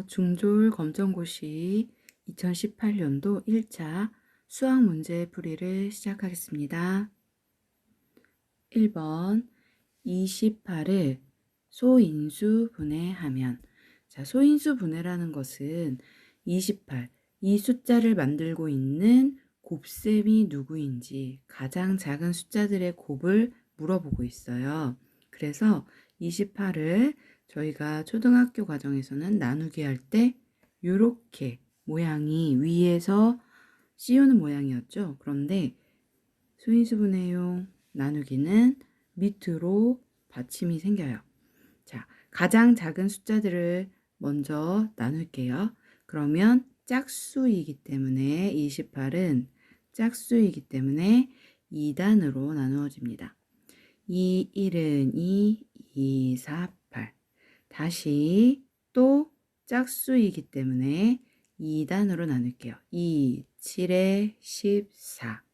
중졸 검정고시 2018년도 1차 수학 문제 풀이를 시작하겠습니다. 1번 28을 소인수 분해하면, 자, 소인수 분해라는 것은 28, 이 숫자를 만들고 있는 곱셈이 누구인지 가장 작은 숫자들의 곱을 물어보고 있어요. 그래서 28을 저희가 초등학교 과정에서는 나누기 할 때 이렇게 모양이 위에서 씌우는 모양이었죠. 그런데 소인수분해용 나누기는 밑으로 받침이 생겨요. 자, 가장 작은 숫자들을 먼저 나눌게요. 그러면 짝수이기 때문에 28은 짝수이기 때문에 2단으로 나누어집니다. 2, 1은 2, 2, 4, 8. 다시 또 짝수이기 때문에 2단으로 나눌게요. 2, 7에 14.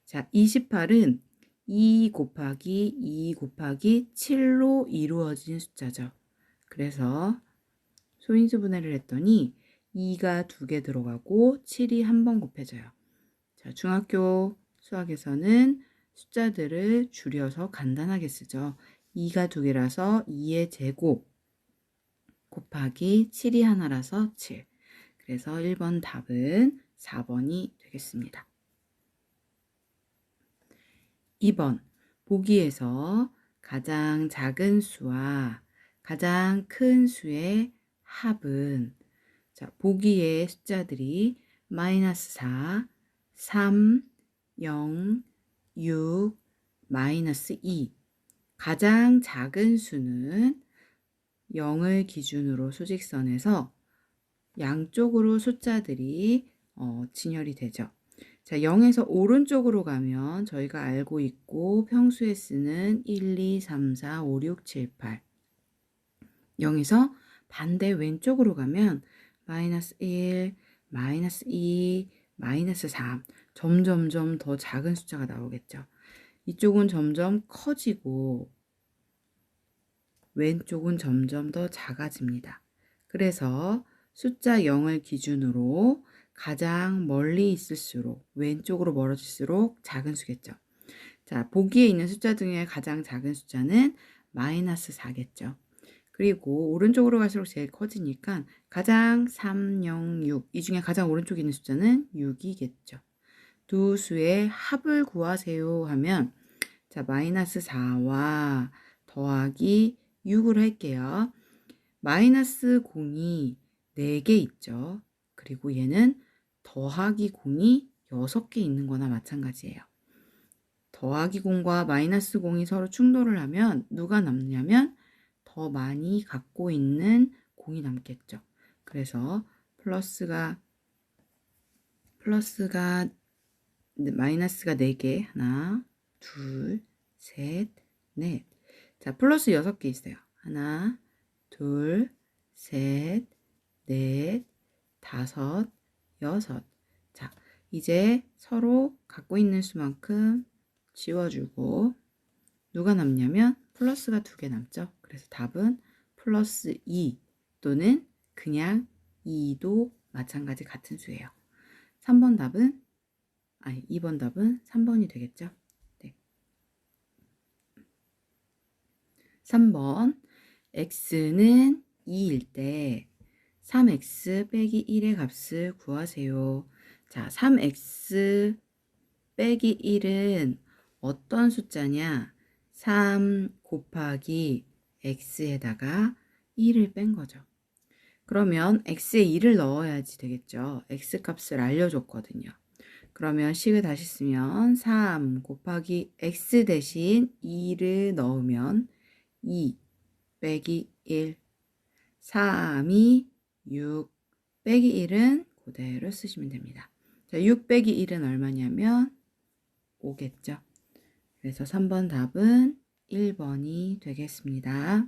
자, 28은 2 곱하기 2 곱하기 7로 이루어진 숫자죠. 그래서 소인수 분해를 했더니 2가 2개 들어가고 7이 한 번 곱해져요. 자, 중학교 수학에서는 숫자들을 줄여서 간단하게 쓰죠. 2가 2개라서 2의 제곱 곱하기 7이 하나라서 7. 그래서 1번 답은 4번이 되겠습니다. 2번 보기에서 가장 작은 수와 가장 큰 수의 합은, 자, 보기의 숫자들이 마이너스 4, 3, 0, 6, 마이너스 2. 가장 작은 수는 0을 기준으로 수직선에서 양쪽으로 숫자들이 진열이 되죠. 자, 0에서 오른쪽으로 가면 저희가 알고 있고 평소에 쓰는 1, 2, 3, 4, 5, 6, 7, 8. 0에서 반대 왼쪽으로 가면 마이너스 1, 마이너스 2, 마이너스 3. 점점점 더 작은 숫자가 나오겠죠. 이쪽은 점점 커지고 왼쪽은 점점 더 작아집니다. 그래서 숫자 0을 기준으로 가장 멀리 있을수록 왼쪽으로 멀어질수록 작은 수겠죠. 자, 보기에 있는 숫자 중에 가장 작은 숫자는 마이너스 4겠죠. 그리고 오른쪽으로 갈수록 제일 커지니까 가장 3, 0, 6, 이 중에 가장 오른쪽에 있는 숫자는 6이겠죠. 두 수의 합을 구하세요 하면, 자, 마이너스 4와 더하기 6을 할게요. 마이너스 0이 4개 있죠. 그리고 얘는 더하기 0이 6개 있는 거나 마찬가지예요. 더하기 0과 마이너스 0이 서로 충돌을 하면 누가 남냐면 더 많이 갖고 있는 0이 남겠죠. 그래서 마이너스가 4개, 하나, 둘, 셋, 넷. 자, 플러스 6개 있어요. 하나, 둘, 셋, 넷, 다섯, 여섯. 자, 이제 서로 갖고 있는 수만큼 지워주고 누가 남냐면 플러스가 2개 남죠. 그래서 답은 플러스 2 또는 그냥 2도 마찬가지 같은 수예요. 2번 답은 3번이 되겠죠. 네. 3번 x는 2일 때 3x 빼기 1의 값을 구하세요. 자, 3x 빼기 1은 어떤 숫자냐? 3 곱하기 x에다가 1을 뺀 거죠. 그러면 x에 2를 넣어야지 되겠죠. x 값을 알려줬거든요. 그러면 식을 다시 쓰면 3 곱하기 x 대신 2를 넣으면 2 빼기 1, 3이 6 빼기 1은 그대로 쓰시면 됩니다. 자, 6 빼기 1은 얼마냐면 5겠죠. 그래서 3번 답은 1번이 되겠습니다.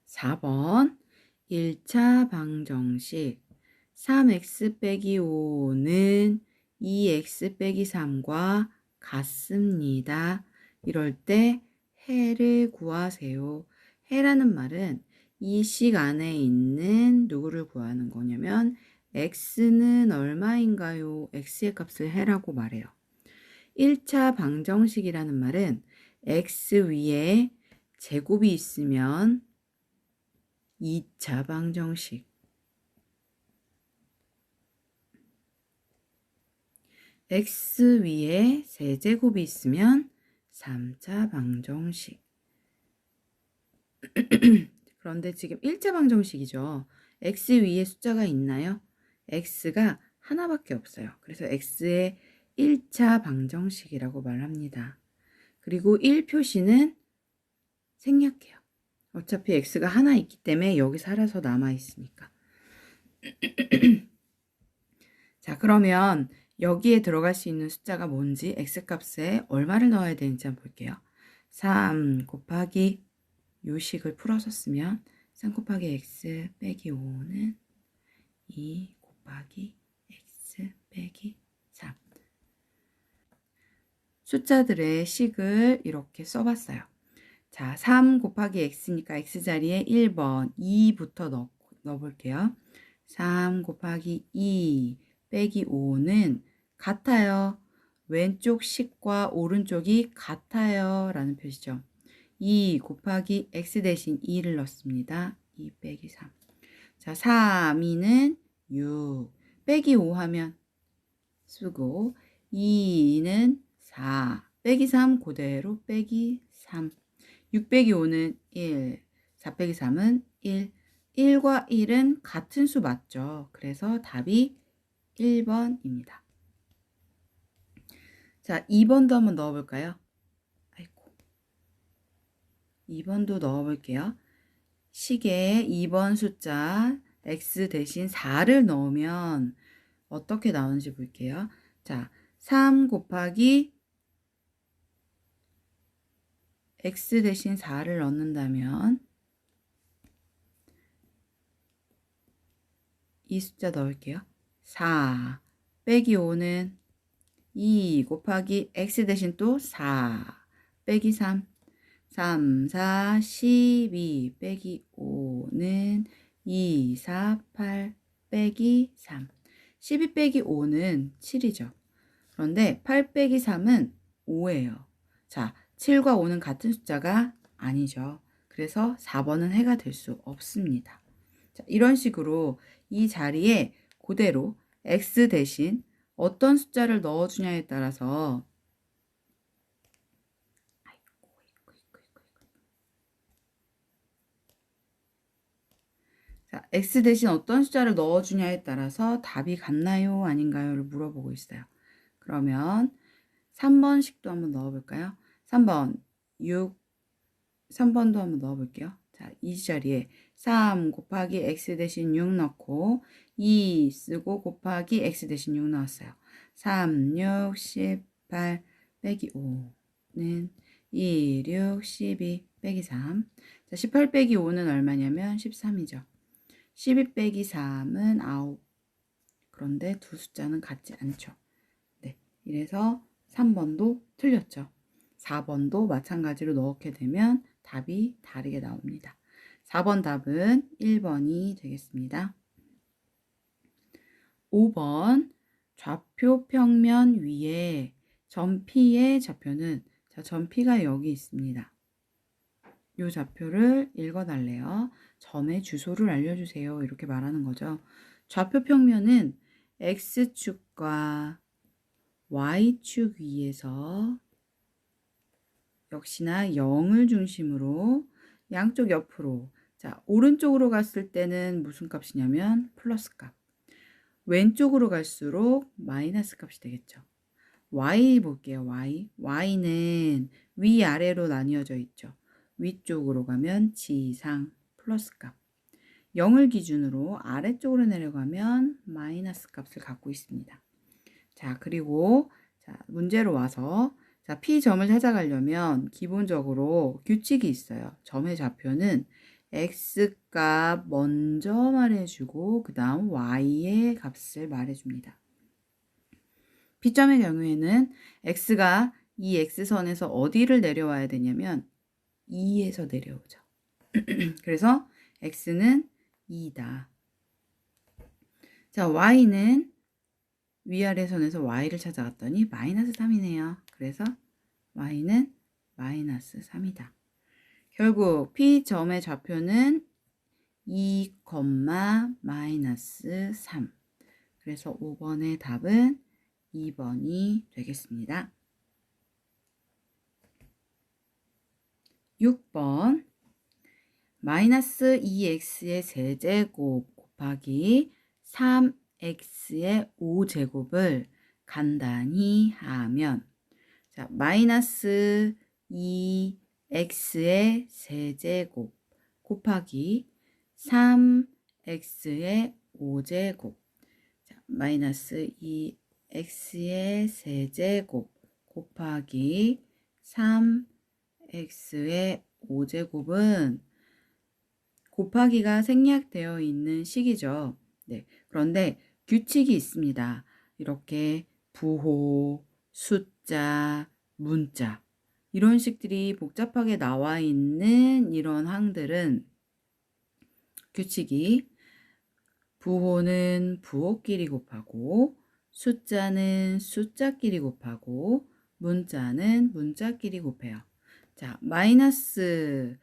4번 1차 방정식 3x 빼기 5는 2x 빼기 3과 같습니다. 이럴 때 해를 구하세요. 해라는 말은 이 식 안에 있는 누구를 구하는 거냐면 x는 얼마인가요? x의 값을 해라고 말해요. 1차 방정식이라는 말은 x 위에 제곱이 있으면 2차 방정식, x 위에 세제곱이 있으면 3차 방정식. 그런데 지금 1차 방정식이죠. x 위에 숫자가 있나요? x가 하나밖에 없어요. 그래서 x의 1차 방정식이라고 말합니다. 그리고 1 표시는 생략해요. 어차피 x가 하나 있기 때문에 여기 살아서 남아 있으니까. 자, 그러면 여기에 들어갈 수 있는 숫자가 뭔지 x값에 얼마를 넣어야 되는지 한번 볼게요. 3 곱하기 요식을 풀어서 쓰면 3 곱하기 x 빼기 5는 2 곱하기 x 빼기 3. 숫자들의 식을 이렇게 써봤어요. 자, 3 곱하기 x니까 x자리에 1번 2부터 넣어볼게요. 3 곱하기 2 빼기 5는 같아요. 왼쪽 식과 오른쪽이 같아요 라는 표시죠. 2 곱하기 x 대신 2를 넣습니다. 2 빼기 3. 자, 3, 2는 6. 빼기 5 하면 쓰고 2는 4. 빼기 3 그대로 빼기 3. 6 빼기 5는 1. 4 빼기 3은 1. 1과 1은 같은 수 맞죠? 그래서 답이 1번입니다. 자, 2번도 한번 넣어볼까요? 2번도 넣어볼게요. 식에 2번 숫자 x 대신 4를 넣으면 어떻게 나오는지 볼게요. 자, 3 곱하기 x 대신 4를 넣는다면 이 숫자 넣을게요. 4 빼기 5는 2 곱하기 x 대신 또 4 빼기 3. 3, 4, 12 빼기 5는 2, 4, 8 빼기 3. 12 빼기 5는 7이죠. 그런데 8 빼기 3은 5예요. 자, 7과 5는 같은 숫자가 아니죠. 그래서 4번은 해가 될 수 없습니다. 자, 이런 식으로 이 자리에 그대로 x 대신 어떤 숫자를 넣어주냐에 따라서 자, x 대신 어떤 숫자를 넣어주냐에 따라서 답이 같나요? 아닌가요?를 물어보고 있어요. 그러면 3번식도 한번 넣어볼까요? 3번 6, 3번도 한번 넣어볼게요. 자, 이 자리에 3 곱하기 x 대신 6 넣고 2 쓰고 곱하기 x 대신 6 넣었어요. 3, 6, 18 빼기 5는 2, 6, 12 빼기 3. 자, 18 빼기 5는 얼마냐면 13이죠. 12 빼기 3은 9. 그런데 두 숫자는 같지 않죠. 네, 이래서 3번도 틀렸죠. 4번도 마찬가지로 넣게 되면 답이 다르게 나옵니다. 4번 답은 1번이 되겠습니다. 5번 좌표 평면 위에 점 P의 좌표는 자, 점 P가 여기 있습니다. 이 좌표를 읽어달래요. 점의 주소를 알려주세요. 이렇게 말하는 거죠. 좌표 평면은 X축과 Y축 위에서 역시나 0을 중심으로 양쪽 옆으로 자, 오른쪽으로 갔을 때는 무슨 값이냐면 플러스 값. 왼쪽으로 갈수록 마이너스 값이 되겠죠. Y 볼게요. Y. Y는 위아래로 나뉘어져 있죠. 위쪽으로 가면 지상 플러스 값. 0을 기준으로 아래쪽으로 내려가면 마이너스 값을 갖고 있습니다. 자, 그리고 자, 문제로 와서 자, P점을 찾아가려면 기본적으로 규칙이 있어요. 점의 좌표는 X값 먼저 말해주고 그 다음 Y의 값을 말해줍니다. P점의 경우에는 X가 이 X선에서 어디를 내려와야 되냐면 2에서 내려오죠. 그래서 x는 2다. 자, y는 위아래 선에서 y를 찾아갔더니 마이너스 3이네요. 그래서 y는 마이너스 3이다. 결국 P점의 좌표는 2, 마이너스 3. 그래서 5번의 답은 2번이 되겠습니다. 6번 마이너스 2x의 세제곱 곱하기 3x의 5제곱을 간단히 하면 자, 마이너스 2x의 세제곱 곱하기 3x의 5제곱 자, 마이너스 2x의 세제곱 곱하기 3x의 5제곱은 곱하기가 생략되어 있는 식이죠. 네, 그런데 규칙이 있습니다. 이렇게 부호, 숫자, 문자 이런 식들이 복잡하게 나와 있는 이런 항들은 규칙이 부호는 부호끼리 곱하고 숫자는 숫자끼리 곱하고 문자는 문자끼리 곱해요. 자, 마이너스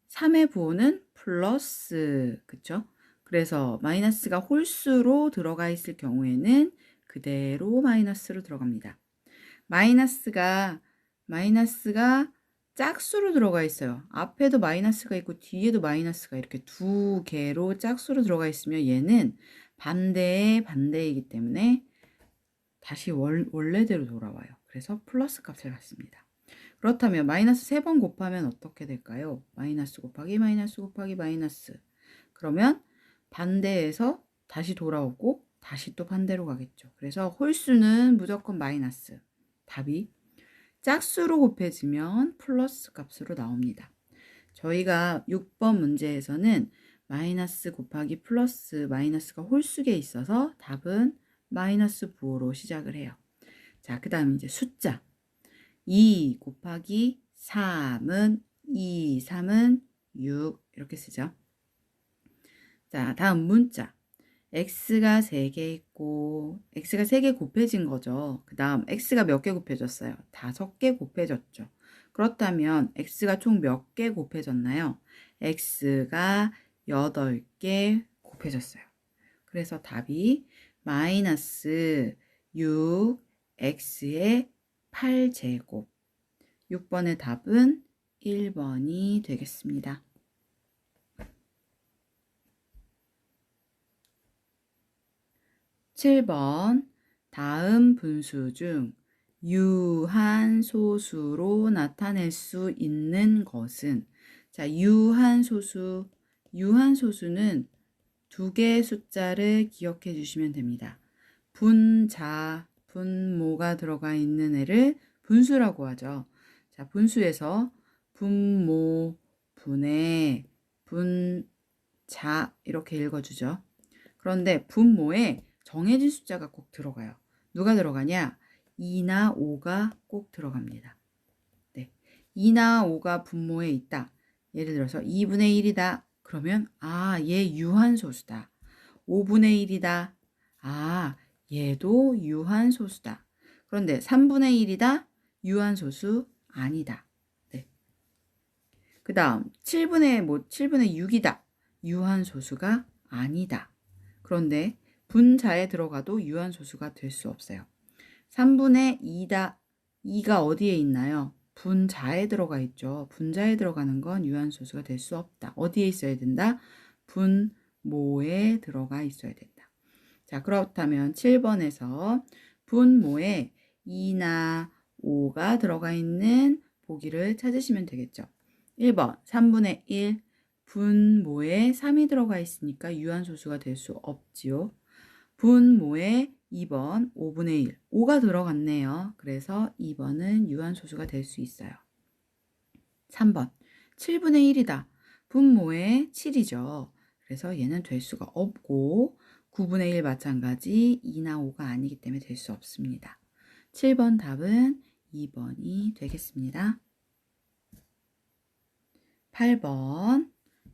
3의 부호는 플러스, 그쵸? 그래서 마이너스가 홀수로 들어가 있을 경우에는 그대로 마이너스로 들어갑니다. 마이너스가 짝수로 들어가 있어요. 앞에도 마이너스가 있고 뒤에도 마이너스가 이렇게 두 개로 짝수로 들어가 있으면 얘는 반대의 반대이기 때문에 다시 원래대로 돌아와요. 그래서 플러스 값을 갖습니다. 그렇다면 마이너스 3번 곱하면 어떻게 될까요? 마이너스 곱하기 마이너스 곱하기 마이너스. 그러면 반대에서 다시 돌아오고 다시 또 반대로 가겠죠. 그래서 홀수는 무조건 마이너스. 답이 짝수로 곱해지면 플러스 값으로 나옵니다. 저희가 6번 문제에서는 마이너스 곱하기 플러스 마이너스가 홀수에 있어서 답은 마이너스 부호로 시작을 해요. 자, 그 다음 이제 숫자. 2 곱하기 3은 3은 6 이렇게 쓰죠. 자, 다음 문자. x가 3개 있고 x가 3개 곱해진 거죠. 그 다음 x가 몇 개 곱해졌어요? 5개 곱해졌죠. 그렇다면 x가 총 몇 개 곱해졌나요? x가 8개 곱해졌어요. 그래서 답이 마이너스 6x의 8제곱. 6번의 답은 1번이 되겠습니다. 7번 다음 분수 중 유한소수로 나타낼 수 있는 것은 자, 유한소수는 두 개의 숫자를 기억해 주시면 됩니다. 분자, 분모가 들어가 있는 애를 분수라고 하죠. 자, 분수에서 분모, 분해, 분자 이렇게 읽어주죠. 그런데 분모에 정해진 숫자가 꼭 들어가요. 누가 들어가냐? 2나 5가 꼭 들어갑니다. 네, 2나 5가 분모에 있다. 예를 들어서 2분의 1이다. 그러면 얘 유한소수다. 5분의 1이다. 얘도 유한소수다. 그런데 3분의 1이다. 유한소수 아니다. 네. 그 다음 7분의 6이다. 유한소수가 아니다. 그런데 분자에 들어가도 유한소수가 될 수 없어요. 3분의 2다. 2가 어디에 있나요? 분자에 들어가 있죠. 분자에 들어가는 건 유한소수가 될 수 없다. 어디에 있어야 된다? 분모에 들어가 있어야 된다. 자, 그렇다면 7번에서 분모에 2나 5가 들어가 있는 보기를 찾으시면 되겠죠. 1번 3분의 1 분모에 3이 들어가 있으니까 유한소수가 될 수 없지요. 분모에 2번 5분의 1 5가 들어갔네요. 그래서 2번은 유한소수가 될 수 있어요. 3번 7분의 1이다. 분모에 7이죠. 그래서 얘는 될 수가 없고 9분의 1 마찬가지 2나 5가 아니기 때문에 될 수 없습니다. 7번 답은 2번이 되겠습니다. 8번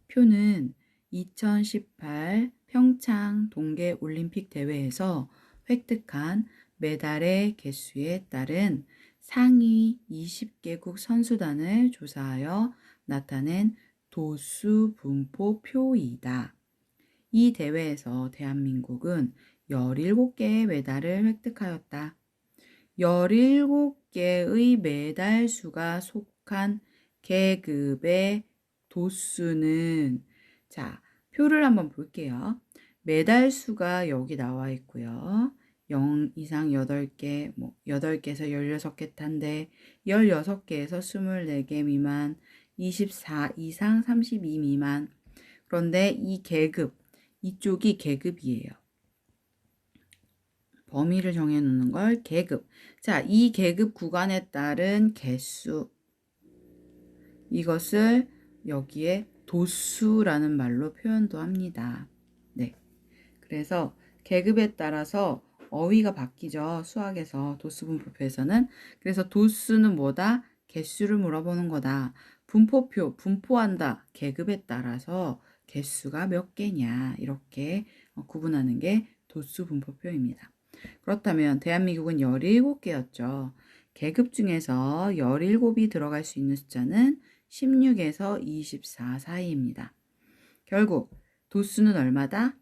표는 2018 평창 동계 올림픽 대회에서 획득한 메달의 개수에 따른 상위 20개국 선수단을 조사하여 나타낸 도수 분포표이다. 이 대회에서 대한민국은 17개의 메달을 획득하였다. 17개의 메달 수가 속한 계급의 도수는, 자, 표를 한번 볼게요. 메달 수가 여기 나와 있고요. 0 이상 8개, 8개에서 16개 탄데, 16개에서 24개 미만, 24 이상 32 미만. 그런데 이 계급, 이쪽이 계급이에요. 범위를 정해놓는 걸 계급. 자, 이 계급 구간에 따른 개수. 이것을 여기에 도수라는 말로 표현도 합니다. 네. 그래서 계급에 따라서 어휘가 바뀌죠. 수학에서 도수분포표에서는. 그래서 도수는 뭐다? 개수를 물어보는 거다. 분포표, 분포한다. 계급에 따라서 개수가 몇 개냐. 이렇게 구분하는 게 도수분포표입니다. 그렇다면 대한민국은 17개였죠. 계급 중에서 17이 들어갈 수 있는 숫자는 16에서 24 사이입니다. 결국 도수는 얼마다?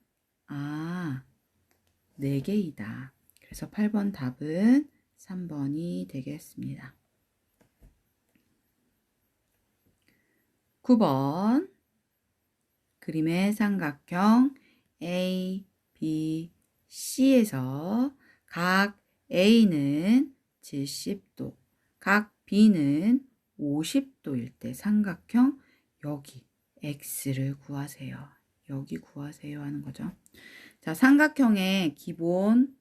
4개이다. 그래서 8번 답은 3번이 되겠습니다. 9번 그림의 삼각형 A, B, C에서 각 A는 70도, 각 B는 50도일 때 삼각형 여기 X를 구하세요. 여기 구하세요 하는 거죠. 자, 삼각형의 기본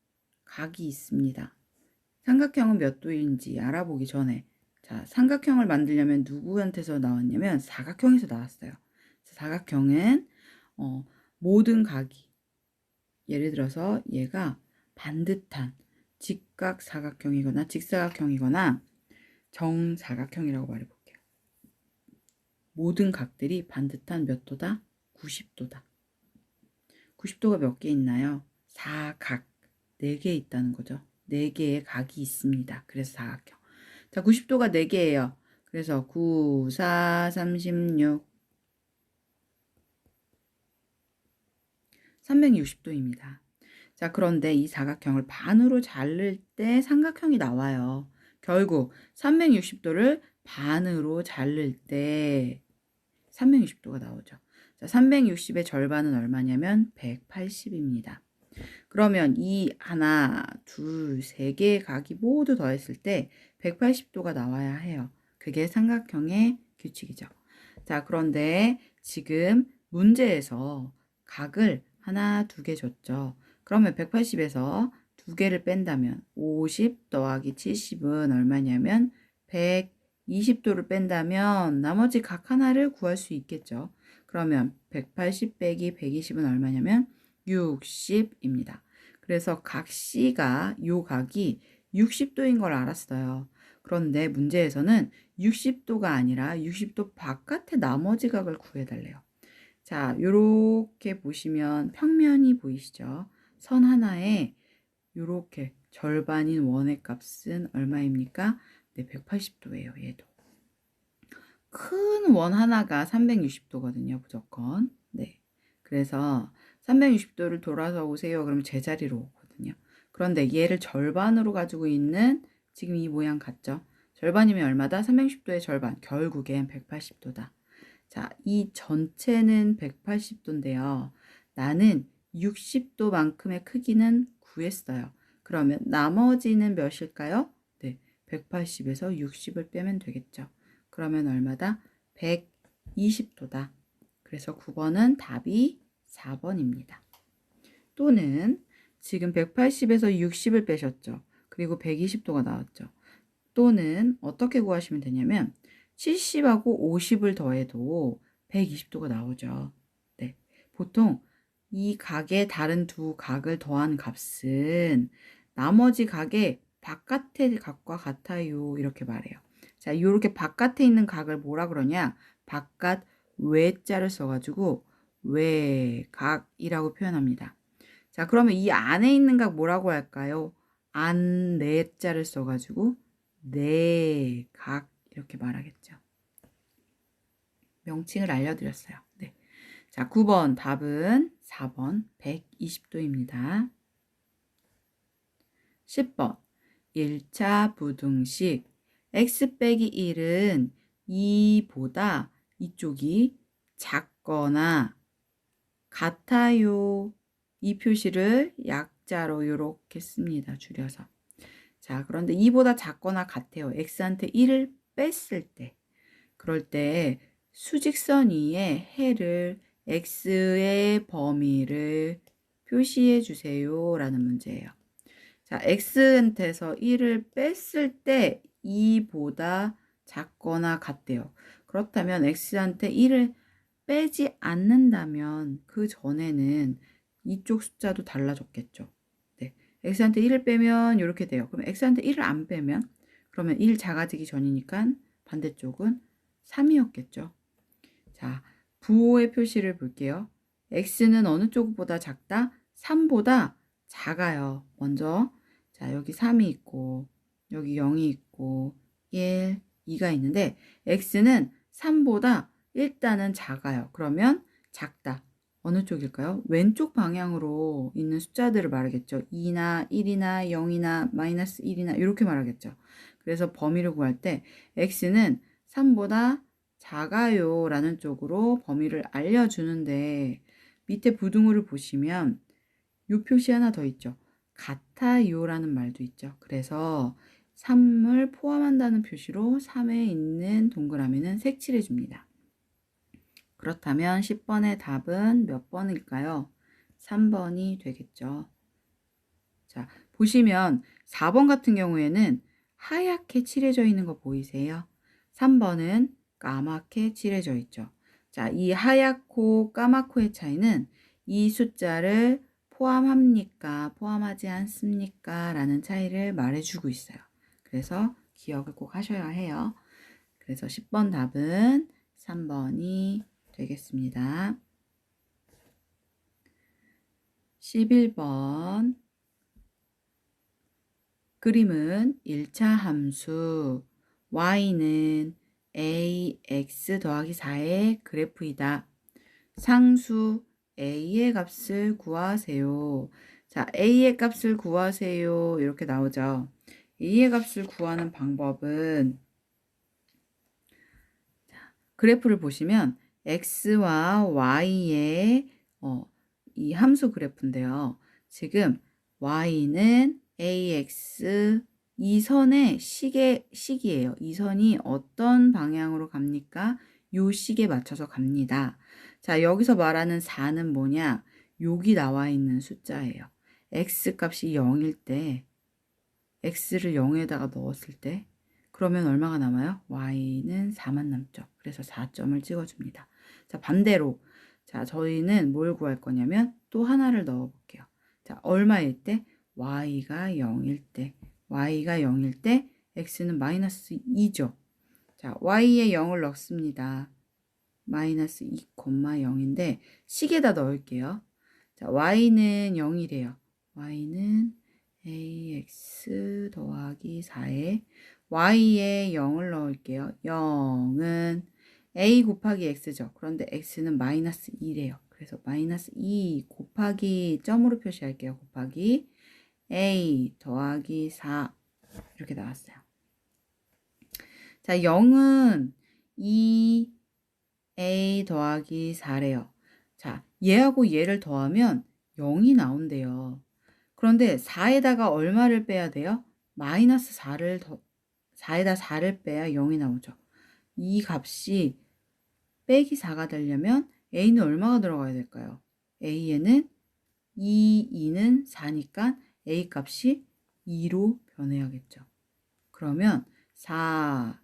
각이 있습니다. 삼각형은 몇 도인지 알아보기 전에, 자, 삼각형을 만들려면 누구한테서 나왔냐면 사각형에서 나왔어요. 사각형은 모든 각이, 예를 들어서 얘가 반듯한 직각사각형이거나 직사각형이거나 정사각형이라고 말해볼게요. 모든 각들이 반듯한 몇 도다? 90도다. 90도가 몇 개 있나요? 4각, 4개 있다는 거죠. 4개의 각이 있습니다. 그래서 사각형. 자, 90도가 4개예요. 그래서 9, 4, 36, 360도입니다. 자, 그런데 이 사각형을 반으로 자를 때 삼각형이 나와요. 결국 360도를 반으로 자를 때 360도가 나오죠. 자, 360의 절반은 얼마냐면 180입니다. 그러면 이 하나, 둘, 세 개의 각이 모두 더했을 때 180도가 나와야 해요. 그게 삼각형의 규칙이죠. 자, 그런데 지금 문제에서 각을 하나, 두 개 줬죠. 그러면 180에서 두 개를 뺀다면 50 더하기 70은 얼마냐면 120도를 뺀다면 나머지 각 하나를 구할 수 있겠죠. 그러면 180 빼기 120은 얼마냐면 60입니다. 그래서 각 C가 요 각이 60도인 걸 알았어요. 그런데 문제에서는 60도가 아니라 60도 바깥의 나머지 각을 구해달래요. 자, 요렇게 보시면 평면이 보이시죠? 선 하나에 요렇게 절반인 원의 값은 얼마입니까? 네, 180도예요, 얘도. 큰 원 하나가 360도거든요, 무조건. 네. 그래서 360도를 돌아서 오세요. 그러면 제자리로 오거든요. 그런데 얘를 절반으로 가지고 있는 지금 이 모양 같죠? 절반이면 얼마다? 360도의 절반. 결국엔 180도다. 자, 이 전체는 180도인데요. 나는 60도만큼의 크기는 구했어요. 그러면 나머지는 몇일까요? 네, 180에서 60을 빼면 되겠죠. 그러면 얼마다? 120도다. 그래서 9번은 답이 4번입니다. 또는 지금 180에서 60을 빼셨죠. 그리고 120도가 나왔죠. 또는 어떻게 구하시면 되냐면 70하고 50을 더해도 120도가 나오죠. 네. 보통 이 각의 다른 두 각을 더한 값은 나머지 각의 바깥의 각과 같아요. 이렇게 말해요. 자, 이렇게 바깥에 있는 각을 뭐라 그러냐? 바깥 외자를 써가지고 외곽이라고 표현합니다. 자, 그러면 이 안에 있는 각 뭐라고 할까요? 안내자를 써가지고 내각 이렇게 말하겠죠. 명칭을 알려드렸어요. 네. 자, 9번 답은 4번 120도입니다. 10번 1차 부등식 x 빼기 1은 2보다 이쪽이 작거나 같아요. 이 표시를 약자로 이렇게 씁니다. 줄여서. 자, 그런데 2보다 작거나 같아요. x한테 1을 뺐을 때. 그럴 때 수직선 위에 해를 x의 범위를 표시해 주세요. 라는 문제예요. 자, x한테서 1을 뺐을 때 2보다 작거나 같대요. 그렇다면 x한테 1을 빼지 않는다면 그 전에는 이쪽 숫자도 달라졌겠죠. 네. x한테 1을 빼면 이렇게 돼요. 그럼 x한테 1을 안 빼면 그러면 1 작아지기 전이니까 반대쪽은 3이었겠죠. 자, 부호의 표시를 볼게요. x는 어느 쪽보다 작다? 3보다 작아요. 먼저 자, 여기 3이 있고 여기 0이 있고 1, 2가 있는데 x는 3보다 일단은 작아요. 그러면 작다. 어느 쪽일까요? 왼쪽 방향으로 있는 숫자들을 말하겠죠. 2나 1이나 0이나 마이너스 1이나 이렇게 말하겠죠. 그래서 범위를 구할 때 x는 3보다 작아요 라는 쪽으로 범위를 알려주는데 밑에 부등호를 보시면 요 표시 하나 더 있죠. 같아요 라는 말도 있죠. 그래서 3을 포함한다는 표시로 3에 있는 동그라미는 색칠해 줍니다. 그렇다면 10번의 답은 몇 번일까요? 3번이 되겠죠. 자, 보시면 4번 같은 경우에는 하얗게 칠해져 있는 거 보이세요? 3번은 까맣게 칠해져 있죠. 자, 이 하얗고 까맣고의 차이는 이 숫자를 포함합니까? 포함하지 않습니까? 라는 차이를 말해주고 있어요. 그래서 기억을 꼭 하셔야 해요. 그래서 10번 답은 3번이 되겠습니다. 11번 그림은 1차 함수 y는 ax 더하기 4의 그래프이다. 상수 a의 값을 구하세요. 자, a의 값을 구하세요. 이렇게 나오죠. a의 값을 구하는 방법은 그래프를 보시면 x와 y의 이 함수 그래프인데요. 지금 y는 ax 이 선의 식이에요. 이 선이 어떤 방향으로 갑니까? 요 식에 맞춰서 갑니다. 자, 여기서 말하는 4는 뭐냐? 여기 나와 있는 숫자예요. x 값이 0일 때 x를 0에다가 넣었을 때 그러면 얼마가 남아요? y는 4만 남죠. 그래서 4점을 찍어줍니다. 자, 반대로 자, 저희는 뭘 구할 거냐면 또 하나를 넣어 볼게요. 자, 얼마일 때? y가 0일 때. y가 0일 때 x는 마이너스 2죠. 자, y에 0을 넣습니다. 마이너스 2,0인데 식에다 넣을게요. 자, y는 0이래요. y는 ax 더하기 4에 y에 0을 넣을게요. 0은 a 곱하기 x죠. 그런데 x는 마이너스 2래요. 그래서 마이너스 2 곱하기 점으로 표시할게요. 곱하기 a 더하기 4 이렇게 나왔어요. 자, 0은 2a 더하기 4래요. 자, 얘하고 얘를 더하면 0이 나온대요. 그런데 4에다가 얼마를 빼야 돼요? 마이너스 4에다 4를 빼야 0이 나오죠. 이 값이 빼기 4가 되려면 a는 얼마가 들어가야 될까요? a에는 2는 4니까 a 값이 2로 변해야겠죠. 그러면 4,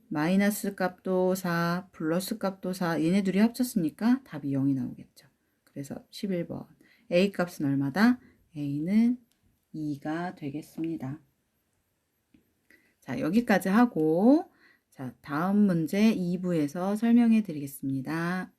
마이너스 값도 4, 플러스 값도 4, 얘네 둘이 합쳤으니까 답이 0이 나오겠죠. 그래서 11번 a 값은 얼마다? a는 2가 되겠습니다. 자, 여기까지 하고 자, 다음 문제 2부에서 설명해 드리겠습니다.